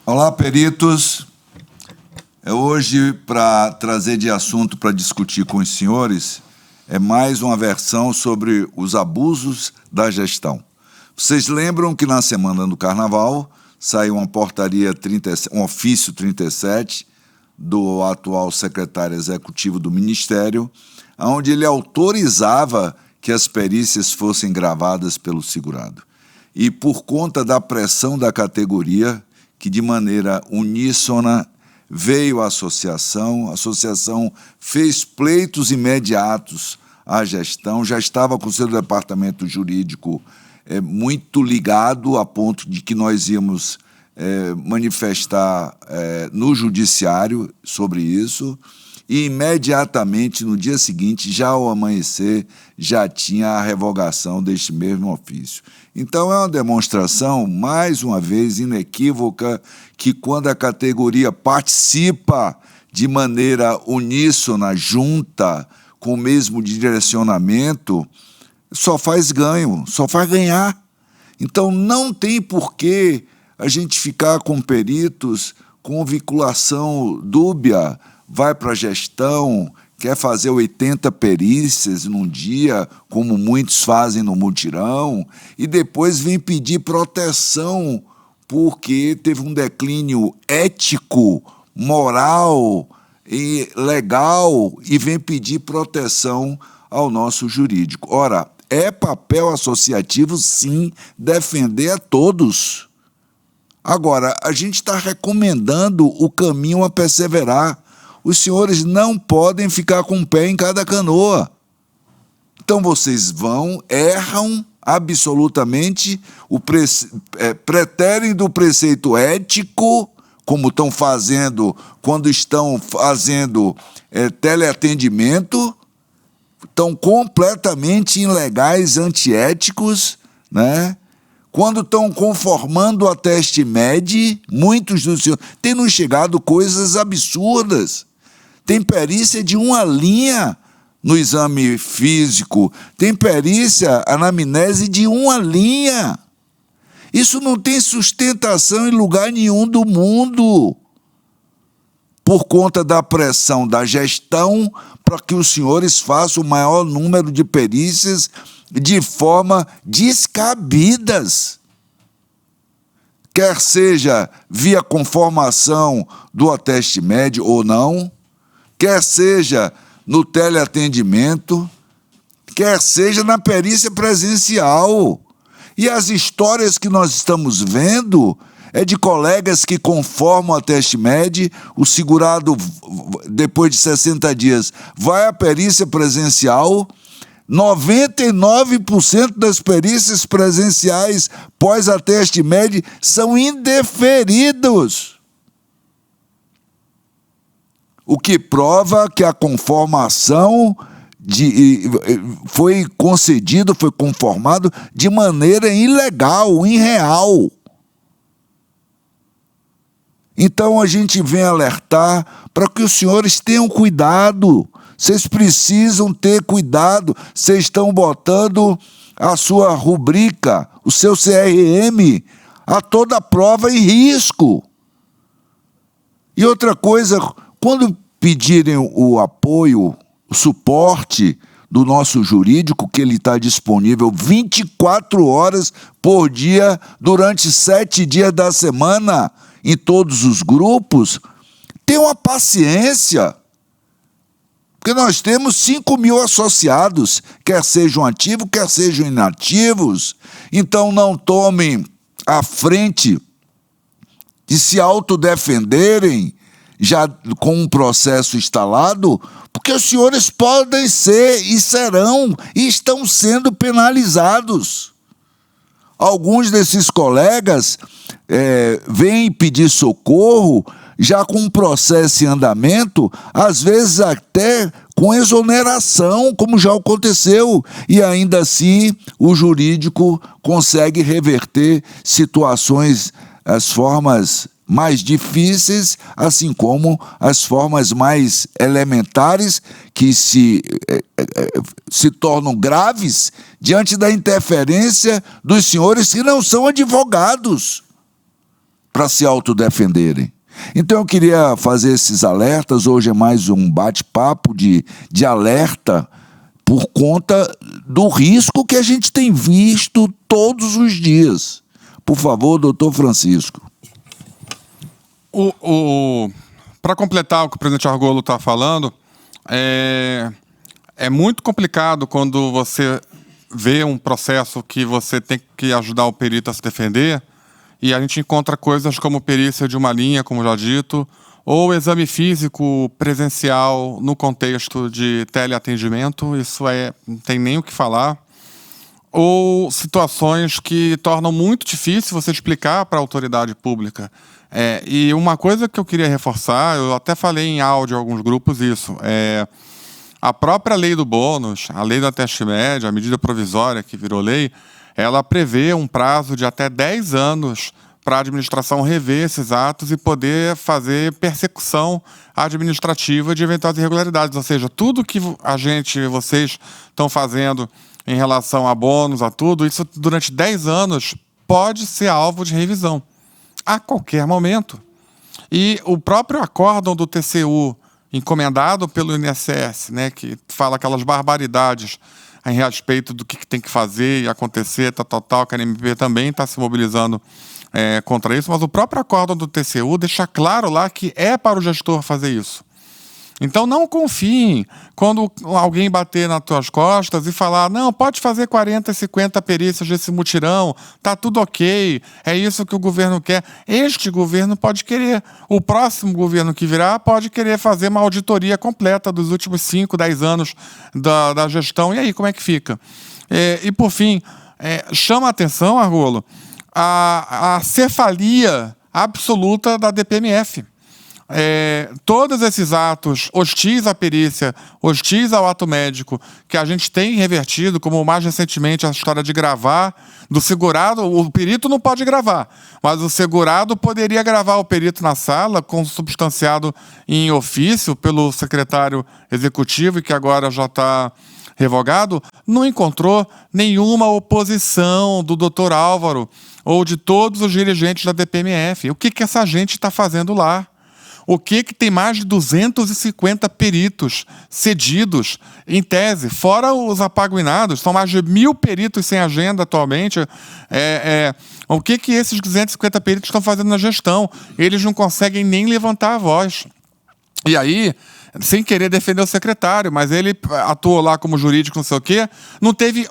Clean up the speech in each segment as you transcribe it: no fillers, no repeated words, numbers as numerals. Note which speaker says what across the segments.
Speaker 1: Olá, peritos. Hoje, para trazer de assunto para discutir com os senhores, é mais uma versão sobre os abusos da gestão. Vocês lembram que na semana do Carnaval saiu uma portaria, um ofício 37, do atual secretário executivo do Ministério, onde ele autorizava que as perícias fossem gravadas pelo segurado. E por conta da pressão da categoria, que de maneira uníssona veio a associação fez pleitos imediatos à gestão, já estava com o seu departamento jurídico muito ligado, a ponto de que nós íamos manifestar no judiciário sobre isso, e imediatamente, no dia seguinte, já ao amanhecer, já tinha a revogação deste mesmo ofício. Então, é uma demonstração, mais uma vez, inequívoca, que quando a categoria participa de maneira uníssona, junta, com o mesmo direcionamento, só faz ganho, só faz ganhar. Então, não tem por que a gente ficar com peritos com vinculação dúbia, vai para a gestão, quer fazer 80 perícias num dia, como muitos fazem no mutirão, e depois vem pedir proteção porque teve um declínio ético, moral e legal, e vem pedir proteção ao nosso jurídico. Ora, é papel associativo, sim, defender a todos. Agora, a gente está recomendando o caminho a perseverar. Os senhores não podem ficar com um pé em cada canoa. Então, vocês erram absolutamente, preterem do preceito ético, como estão fazendo quando estão fazendo teleatendimento, estão completamente ilegais, antiéticos, né? Quando estão conformando a teste MED, muitos dos senhores têm nos chegado coisas absurdas. Tem perícia de uma linha no exame físico, tem perícia, anamnese de uma linha. Isso não tem sustentação em lugar nenhum do mundo, por conta da pressão da gestão para que os senhores façam o maior número de perícias de forma descabidas. Quer seja via conformação do ateste médio ou não, quer seja no teleatendimento, quer seja na perícia presencial. E as histórias que nós estamos vendo é de colegas que conformam a teste médio, o segurado, depois de 60 dias, vai à perícia presencial. 99% das perícias presenciais pós-ateste médio são indeferidos. O que prova que a conformação foi concedido, foi conformado de maneira ilegal, irreal. Então a gente vem alertar para que os senhores tenham cuidado. Vocês precisam ter cuidado. Vocês estão botando a sua rubrica, o seu CRM, a toda prova em risco. E outra coisa, quando pedirem o apoio, o suporte do nosso jurídico, que ele está disponível 24 horas por dia, durante 7 dias da semana, em todos os grupos, tenham uma paciência. Porque nós temos 5.000 associados, quer sejam ativos, quer sejam inativos. Então não tomem a frente de se autodefenderem, já com um processo instalado, porque os senhores podem ser e serão e estão sendo penalizados. Alguns desses colegas vêm pedir socorro já com um processo em andamento, às vezes até com exoneração, como já aconteceu, e ainda assim o jurídico consegue reverter situações, as formas mais difíceis, assim como as formas mais elementares que se tornam graves diante da interferência dos senhores que não são advogados. para se autodefenderem. Então eu queria fazer esses alertas. Hoje é mais um bate-papo de alerta por conta do risco que a gente tem visto todos os dias. Por favor, doutor Francisco.
Speaker 2: Para completar o que o presidente Argolo está falando, é muito complicado quando você vê um processo que você tem que ajudar o perito a se defender e a gente encontra coisas como perícia de uma linha, como já dito, ou exame físico presencial no contexto de teleatendimento, isso não tem nem o que falar, ou situações que tornam muito difícil você explicar para a autoridade pública. E uma coisa que eu queria reforçar, eu até falei em áudio em alguns grupos isso, a própria lei do bônus, a lei da teste média, a medida provisória que virou lei, ela prevê um prazo de até 10 anos para a administração rever esses atos e poder fazer persecução administrativa de eventuais irregularidades. Ou seja, tudo que vocês estão fazendo em relação a bônus, a tudo, isso durante 10 anos pode ser alvo de revisão, a qualquer momento. E o próprio acórdão do TCU, encomendado pelo INSS, né, que fala aquelas barbaridades a respeito do que tem que fazer e acontecer, tal, que a ANMP também está se mobilizando contra isso, mas o próprio acórdão do TCU deixa claro lá que é para o gestor fazer isso. Então não confiem quando alguém bater nas tuas costas e falar, não, pode fazer 40, 50 perícias desse mutirão, tá tudo ok, é isso que o governo quer. Este governo pode querer, o próximo governo que virá pode querer fazer uma auditoria completa dos últimos 5, 10 anos da gestão. E aí, como é que fica? E por fim, chama a atenção, Argolo, a cefalia absoluta da DPMF. Todos esses atos hostis à perícia, hostis ao ato médico, que a gente tem revertido, como mais recentemente a história de gravar, do segurado, o perito não pode gravar, mas o segurado poderia gravar o perito na sala, consubstanciado em ofício pelo secretário executivo, e que agora já está revogado, não encontrou nenhuma oposição do doutor Álvaro ou de todos os dirigentes da DPMF. O que essa gente está fazendo lá? O que tem mais de 250 peritos cedidos, em tese, fora os apaguinados, são mais de 1.000 peritos sem agenda atualmente. O que esses 250 peritos estão fazendo na gestão? Eles não conseguem nem levantar a voz. E aí, sem querer defender o secretário, mas ele atuou lá como jurídico, não sei o quê, não teve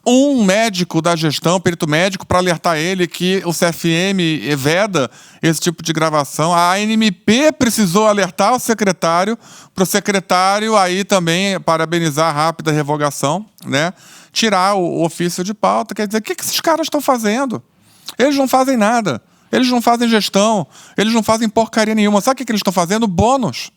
Speaker 2: um médico da gestão, perito médico, para alertar ele que o CFM veda esse tipo de gravação. A ANMP precisou alertar o secretário, para o secretário aí também parabenizar a rápida revogação, né? Tirar o ofício de pauta. Quer dizer, o que esses caras estão fazendo? Eles não fazem nada. Eles não fazem gestão. Eles não fazem porcaria nenhuma. Sabe o que eles estão fazendo? Bônus.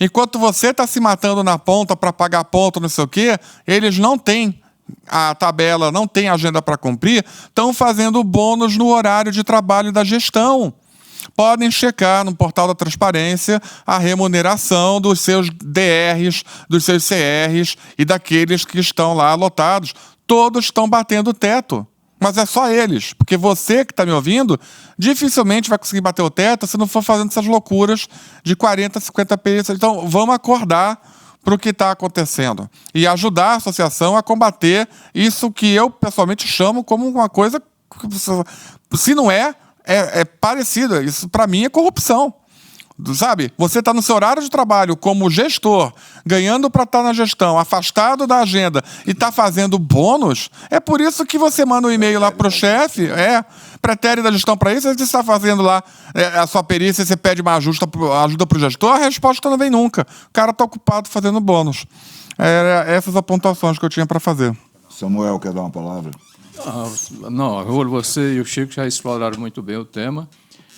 Speaker 2: Enquanto você está se matando na ponta para pagar ponto, não sei o quê, eles não têm a tabela, não tem agenda para cumprir, estão fazendo bônus no horário de trabalho da gestão. Podem checar no portal da transparência a remuneração dos seus DRs, dos seus CRs e daqueles que estão lá lotados. Todos estão batendo o teto. Mas é só eles, porque você que está me ouvindo dificilmente vai conseguir bater o teto se não for fazendo essas loucuras de 40, 50 perícias. Então, vamos acordar para o que está acontecendo e ajudar a associação a combater isso que eu, pessoalmente, chamo como uma coisa, se não é parecida. Isso, para mim, é corrupção. Sabe? Você está no seu horário de trabalho como gestor, ganhando para estar na gestão, afastado da agenda e está fazendo bônus. É por isso que você manda um e-mail lá para o chefe, pretérito da gestão para isso, você está fazendo lá a sua perícia e você pede uma ajuda para o gestor, a resposta não vem nunca. O cara está ocupado fazendo bônus. Essas apontações que eu tinha para fazer.
Speaker 1: Samuel, quer dar uma palavra?
Speaker 3: Não, Argolo, você e o Chico já exploraram muito bem o tema.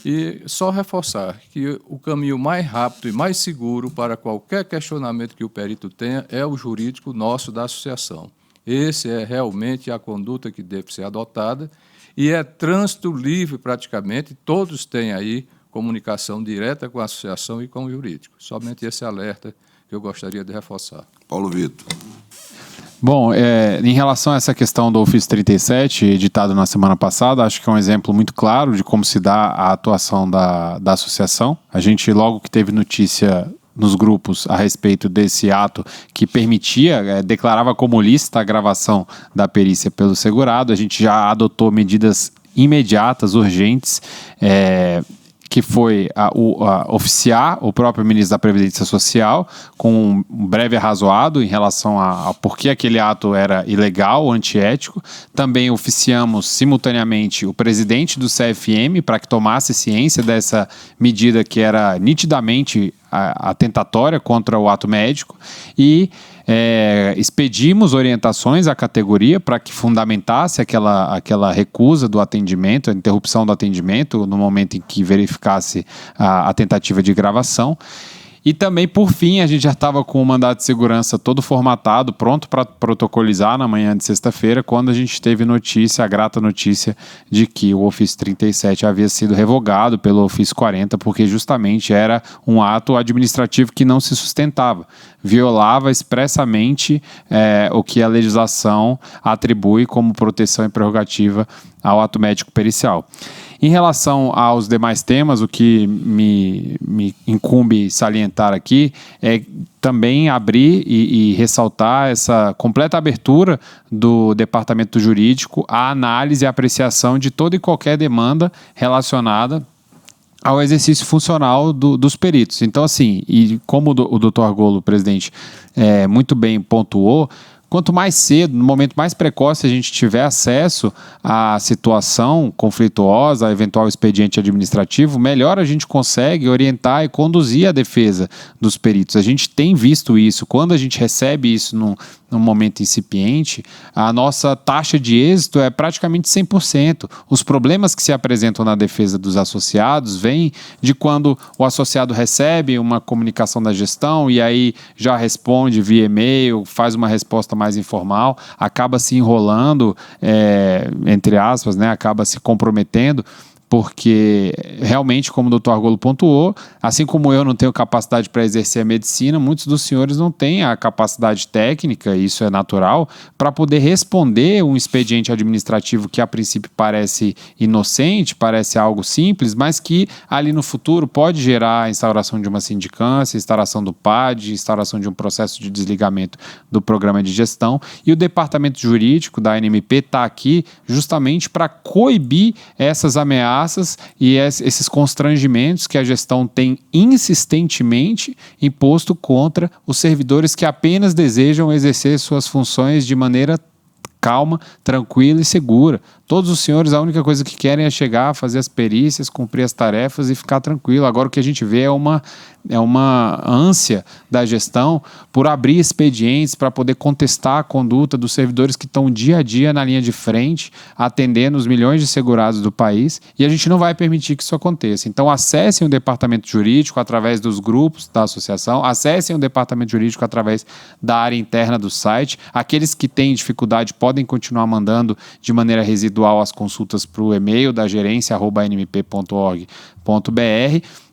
Speaker 3: E só reforçar que o caminho mais rápido e mais seguro para qualquer questionamento que o perito tenha é o jurídico nosso da associação. Esse é realmente a conduta que deve ser adotada e é trânsito livre praticamente, todos têm aí comunicação direta com a associação e com o jurídico. Somente esse alerta que eu gostaria de reforçar.
Speaker 1: Paulo Vitor.
Speaker 4: Bom, em relação a essa questão do ofício 37, editado na semana passada, acho que é um exemplo muito claro de como se dá a atuação da associação. A gente, logo que teve notícia nos grupos a respeito desse ato que permitia, declarava como lícita a gravação da perícia pelo segurado, a gente já adotou medidas imediatas, urgentes, que foi oficiar o próprio ministro da Previdência Social com um breve arrazoado em relação a por que aquele ato era ilegal, antiético. Também oficiamos simultaneamente o presidente do CFM para que tomasse ciência dessa medida que era nitidamente atentatória contra o ato médico e expedimos orientações à categoria para que fundamentasse aquela recusa do atendimento, a interrupção do atendimento no momento em que verificasse a tentativa de gravação. E também, por fim, a gente já estava com o mandado de segurança todo formatado, pronto para protocolizar na manhã de sexta-feira, quando a gente teve a grata notícia de que o ofício 37 havia sido revogado pelo ofício 40, porque justamente era um ato administrativo que não se sustentava, violava expressamente o que a legislação atribui como proteção e prerrogativa ao ato médico pericial. Em relação aos demais temas, o que me incumbe salientar aqui é também abrir e ressaltar essa completa abertura do Departamento Jurídico à análise e apreciação de toda e qualquer demanda relacionada ao exercício funcional dos peritos. Então, assim, e como o Dr. Argolo, presidente, muito bem pontuou, quanto mais cedo, no momento mais precoce, a gente tiver acesso à situação conflituosa, a eventual expediente administrativo, melhor a gente consegue orientar e conduzir a defesa dos peritos. A gente tem visto isso. Quando a gente recebe isso num momento incipiente, a nossa taxa de êxito é praticamente 100%. Os problemas que se apresentam na defesa dos associados vêm de quando o associado recebe uma comunicação da gestão e aí já responde via e-mail, faz uma resposta mais informal, acaba se enrolando, entre aspas, né, acaba se comprometendo, porque realmente, como o Dr. Argolo pontuou, assim como eu não tenho capacidade para exercer a medicina, muitos dos senhores não têm a capacidade técnica, e isso é natural, para poder responder um expediente administrativo que a princípio parece inocente, parece algo simples, mas que ali no futuro pode gerar a instauração de uma sindicância, instauração do PAD, instauração de um processo de desligamento do programa de gestão, e o departamento jurídico da ANMP está aqui justamente para coibir essas ameaças e esses constrangimentos que a gestão tem insistentemente imposto contra os servidores que apenas desejam exercer suas funções de maneira calma, tranquila e segura. Todos os senhores, a única coisa que querem é chegar, fazer as perícias, cumprir as tarefas e ficar tranquilo. Agora o que a gente vê é uma ânsia da gestão por abrir expedientes para poder contestar a conduta dos servidores que estão dia a dia na linha de frente, atendendo os milhões de segurados do país, e a gente não vai permitir que isso aconteça. Então acessem o departamento jurídico através dos grupos da associação, acessem o departamento jurídico através da área interna do site. Aqueles que têm dificuldade podem continuar mandando de maneira residual as consultas para o e-mail da gerência@nmp.org.br.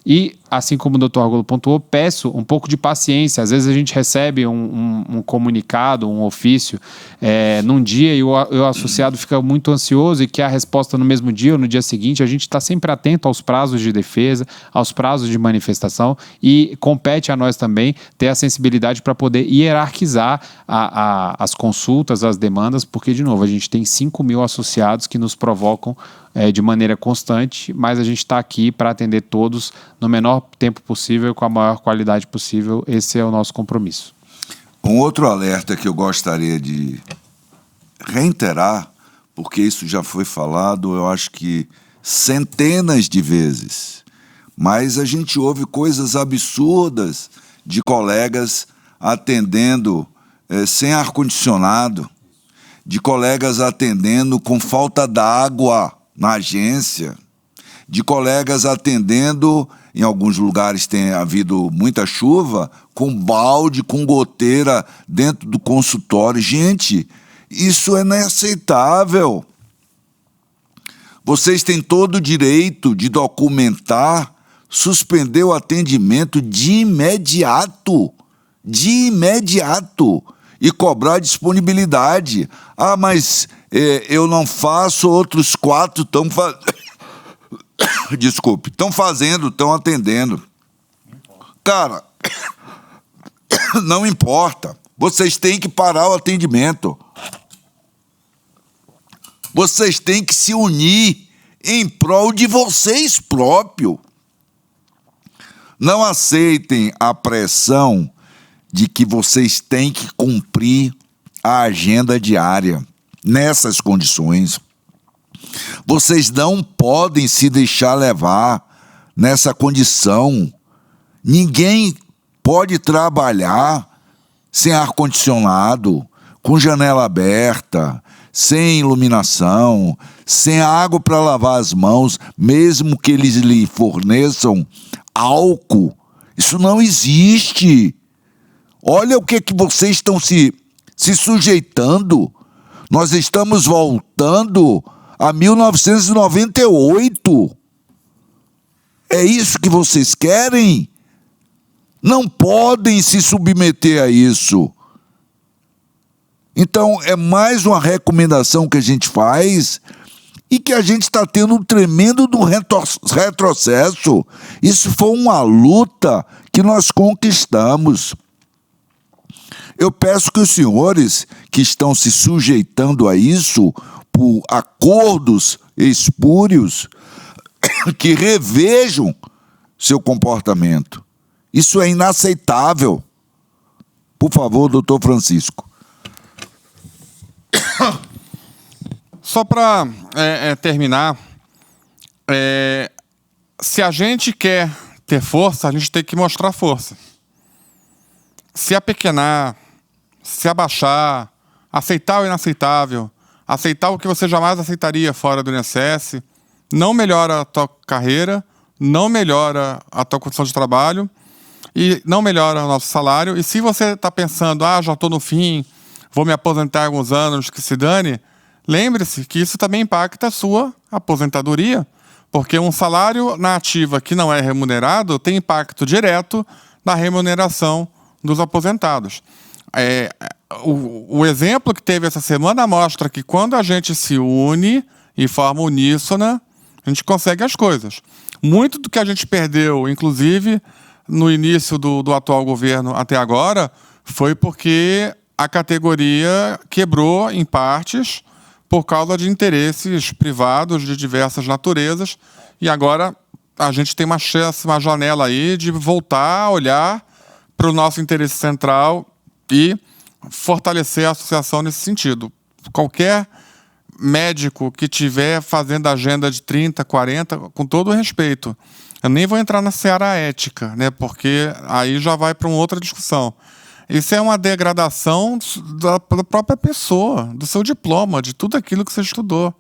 Speaker 4: E, assim como o Dr. Argolo pontuou, peço um pouco de paciência. Às vezes a gente recebe um comunicado, um ofício, num dia e o associado fica muito ansioso e quer a resposta no mesmo dia ou no dia seguinte. A gente está sempre atento aos prazos de defesa, aos prazos de manifestação, e compete a nós também ter a sensibilidade para poder hierarquizar as consultas, as demandas, porque, de novo, a gente tem 5.000 associados que nos provocam de maneira constante, mas a gente está aqui para atender todos no menor tempo possível e com a maior qualidade possível. Esse é o nosso compromisso.
Speaker 1: Um outro alerta que eu gostaria de reiterar, porque isso já foi falado, eu acho que centenas de vezes, mas a gente ouve coisas absurdas de colegas atendendo sem ar-condicionado, de colegas atendendo com falta d'água na agência, de colegas atendendo, em alguns lugares tem havido muita chuva, com balde, com goteira dentro do consultório. Gente, isso é inaceitável. Vocês têm todo o direito de documentar, suspender o atendimento de imediato. De imediato. e cobrar disponibilidade. Ah, mas eu não faço, outros 4 estão fazendo. Desculpe, estão fazendo, estão atendendo. Cara, não importa. Vocês têm que parar o atendimento. Vocês têm que se unir em prol de vocês próprios. Não aceitem a pressão de que vocês têm que cumprir a agenda diária nessas condições. Vocês não podem se deixar levar nessa condição. Ninguém pode trabalhar sem ar-condicionado, com janela aberta, sem iluminação, sem água para lavar as mãos, mesmo que eles lhe forneçam álcool. Isso não existe. Olha o que vocês estão se sujeitando. Nós estamos voltando a 1998. É isso que vocês querem? Não podem se submeter a isso. Então, é mais uma recomendação que a gente faz e que a gente está tendo um tremendo retrocesso. Isso foi uma luta que nós conquistamos. Eu peço que os senhores que estão se sujeitando a isso por acordos espúrios, que revejam seu comportamento. Isso é inaceitável. Por favor, doutor Francisco.
Speaker 2: Só para terminar, se a gente quer ter força, a gente tem que mostrar força. Se apequenar, se abaixar, aceitar o inaceitável, aceitar o que você jamais aceitaria fora do INSS, não melhora a tua carreira, não melhora a tua condição de trabalho e não melhora o nosso salário. E se você está pensando, já estou no fim, vou me aposentar em alguns anos, que se dane, lembre-se que isso também impacta a sua aposentadoria, porque um salário na ativa que não é remunerado tem impacto direto na remuneração dos aposentados. O exemplo que teve essa semana mostra que quando a gente se une e forma uníssona, a gente consegue as coisas. Muito do que a gente perdeu, inclusive no início do atual governo até agora, foi porque a categoria quebrou em partes por causa de interesses privados de diversas naturezas, e agora a gente tem uma chance, uma janela aí de voltar a olhar para o nosso interesse central e fortalecer a associação nesse sentido. Qualquer médico que estiver fazendo agenda de 30, 40, com todo o respeito, eu nem vou entrar na seara ética, né, porque aí já vai para uma outra discussão. Isso é uma degradação da própria pessoa, do seu diploma, de tudo aquilo que você estudou,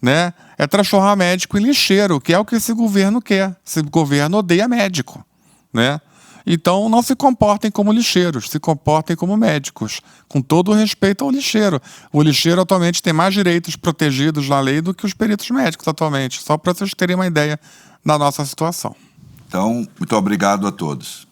Speaker 2: né? É transformar médico em lixeiro, que é o que esse governo quer. Esse governo odeia médico, né? Então, não se comportem como lixeiros, se comportem como médicos, com todo o respeito ao lixeiro. O lixeiro atualmente tem mais direitos protegidos na lei do que os peritos médicos atualmente, só para vocês terem uma ideia da nossa situação.
Speaker 1: Então, muito obrigado a todos.